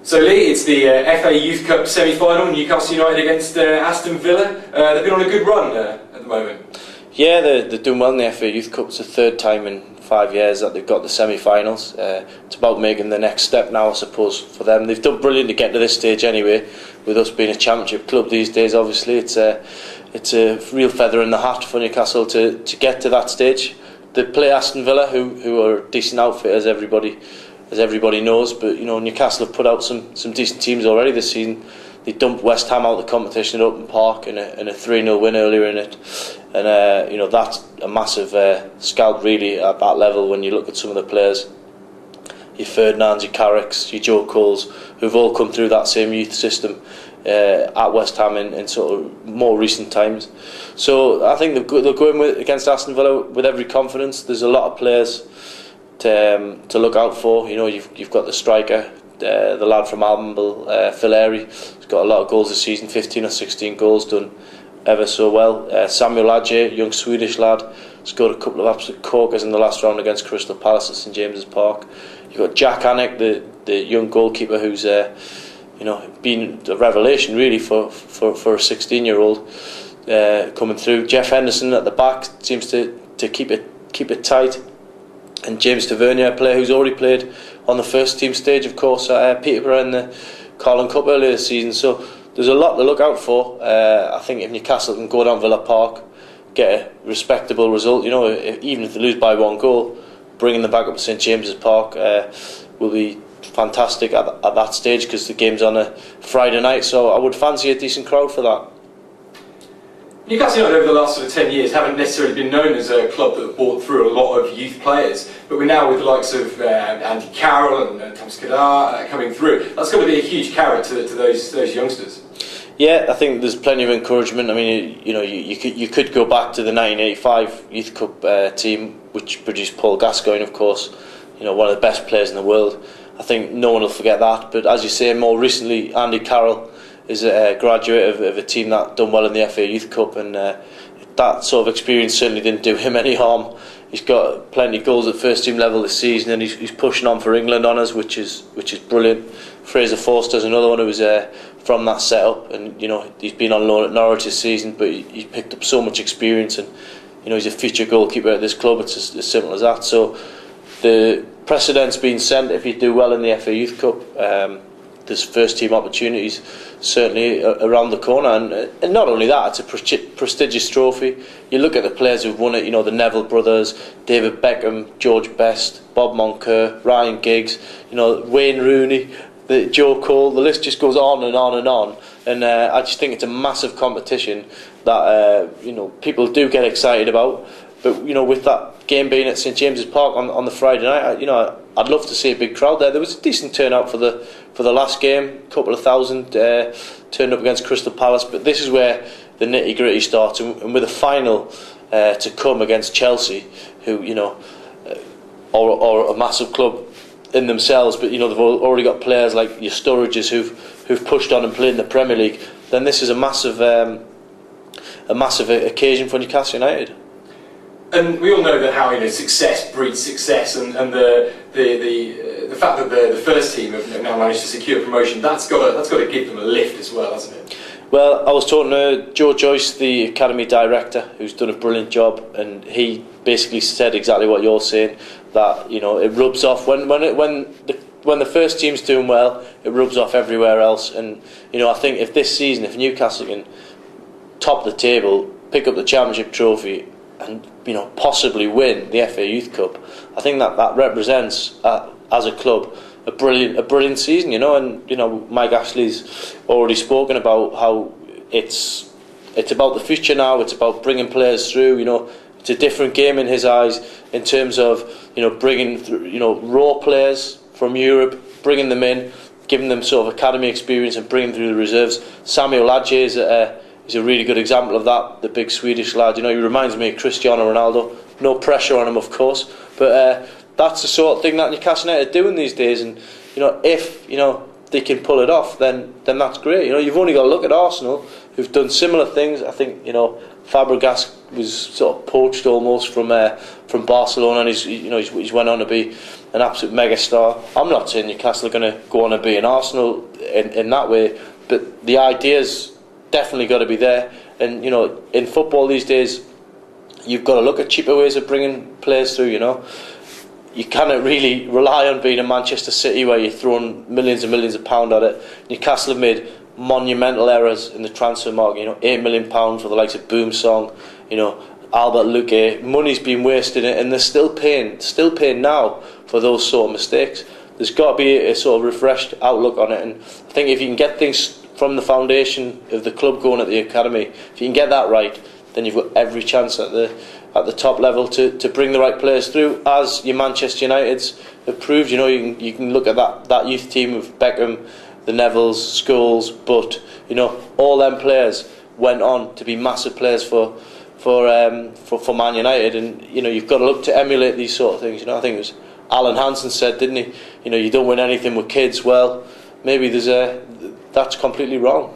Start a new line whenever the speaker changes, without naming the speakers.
So Lee, it's the FA Youth Cup semi-final, Newcastle United against Aston Villa. They've been on a good run at the moment.
Yeah, they're doing well in the FA Youth Cup. It's the third time in 5 years that they've got the semi-finals. It's about making the next step now, I suppose, for them. They've done brilliant to get to this stage anyway, with us being a championship club these days. Obviously, it's a real feather in the hat for Newcastle to get to that stage. They play Aston Villa, who are a decent outfit, as everybody knows. But Newcastle have put out some decent teams already this season. They dumped West Ham out of the competition at Upton Park in a 3-0 win earlier in it, and that's a massive scalp really at that level. When you look at some of the players, your Ferdinands, your Carricks, your Joe Coles, who've all come through that same youth system at West Ham in sort of more recent times. So I think they're going against Aston Villa with every confidence. There's a lot of players to look out for. You've got the striker, the lad from Albion, Phil Airy. He's got a lot of goals this season, 15 or 16 goals, done ever so well. Samuel Adje, young Swedish lad, scored a couple of absolute corkers in the last round against Crystal Palace at St James's Park. You've got Jack Anick, the young goalkeeper, who's been a revelation really for a 16-year-old coming through. Jeff Henderson at the back seems to keep it tight. And James Tavernier, a player who's already played on the first team stage, of course, at Peterborough in the Carling Cup earlier this season. So there's a lot to look out for. I think if Newcastle can go down Villa Park, get a respectable result, even if they lose by 1 goal, bringing them back up to St James's Park will be fantastic at that stage, because the game's on a Friday night. So I would fancy a decent crowd for that.
Newcastle United over the last sort of 10 years haven't necessarily been known as a club that have brought through a lot of youth players, but we're now with the likes of Andy Carroll and Thomas Kadar coming through. That's got to be a huge carrot to those youngsters.
Yeah, I think there's plenty of encouragement. I mean, you could go back to the 1985 Youth Cup team, which produced Paul Gascoigne, of course, one of the best players in the world. I think no one will forget that. But as you say, more recently, Andy Carroll is a graduate of a team that done well in the FA Youth Cup, and that sort of experience certainly didn't do him any harm. He's got plenty of goals at first team level this season, and he's pushing on for England honours, which is brilliant. Fraser Forster's another one who was from that setup, and he's been on loan at Norwich this season, but he's picked up so much experience, and he's a future goalkeeper at this club. It's as simple as that. So the precedent's been set. If you do well in the FA Youth Cup, there's first team opportunities certainly around the corner, and not only that, it's a prestigious trophy. You look at the players who've won it, the Neville brothers, David Beckham, George Best, Bob Moncur, Ryan Giggs, Wayne Rooney, Joe Cole. The list just goes on and on and on, and I just think it's a massive competition that people do get excited about. But with that game being at St James's Park on the Friday night, I'd love to see a big crowd there. There was a decent turnout for the last game, a couple of thousand turned up against Crystal Palace. But this is where the nitty gritty starts, and with a final to come against Chelsea, who are a massive club in themselves, but they've already got players like your Sturridges who've pushed on and played in the Premier League. Then this is a massive occasion for Newcastle United. And
we all know that how success breeds success, and the fact that the first team have now managed to secure promotion, that's got to give them a lift as well, hasn't it?
Well, I was talking to Joe Joyce, the academy director, who's done a brilliant job, and he basically said exactly what you're saying, that it rubs off when the first team's doing well, it rubs off everywhere else. And I think if Newcastle can top the table, pick up the championship trophy, and possibly win the FA Youth Cup, I think that represents as a club a brilliant season. And Mike Ashley's already spoken about how it's about the future now. It's about bringing players through. It's a different game in his eyes in terms of bringing raw players from Europe, bringing them in, giving them sort of academy experience, and bringing them through the reserves. Samuel Adje is a really good example of that, the big Swedish lad. He reminds me of Cristiano Ronaldo. No pressure on him, of course, but that's the sort of thing that Newcastle United are doing these days. And if they can pull it off, then that's great. You've only got to look at Arsenal, who've done similar things. I think Fabregas was sort of poached almost from Barcelona, and he's went on to be an absolute megastar. I'm not saying Newcastle are going to go on and be an Arsenal in that way, but the idea's definitely got to be there. And in football these days, you've got to look at cheaper ways of bringing players through. You cannot really rely on being a Manchester City where you're throwing millions and millions of pounds at it. Newcastle have made monumental errors in the transfer market. £8 million for the likes of Boomsong, Albert Luque. Money's been wasted, and they're still paying now for those sort of mistakes. There's got to be a sort of refreshed outlook on it, and I think if you can get things from the foundation of the club going at the academy, if you can get that right, then you've got every chance at the top level to bring the right players through, as your Manchester United's have proved. You can look at that youth team of Beckham, the Nevilles, Scholes, but all them players went on to be massive players for Man United, and you've got to look to emulate these sort of things. I think it was Alan Hansen said, didn't he? You don't win anything with kids. Well, maybe that's completely wrong.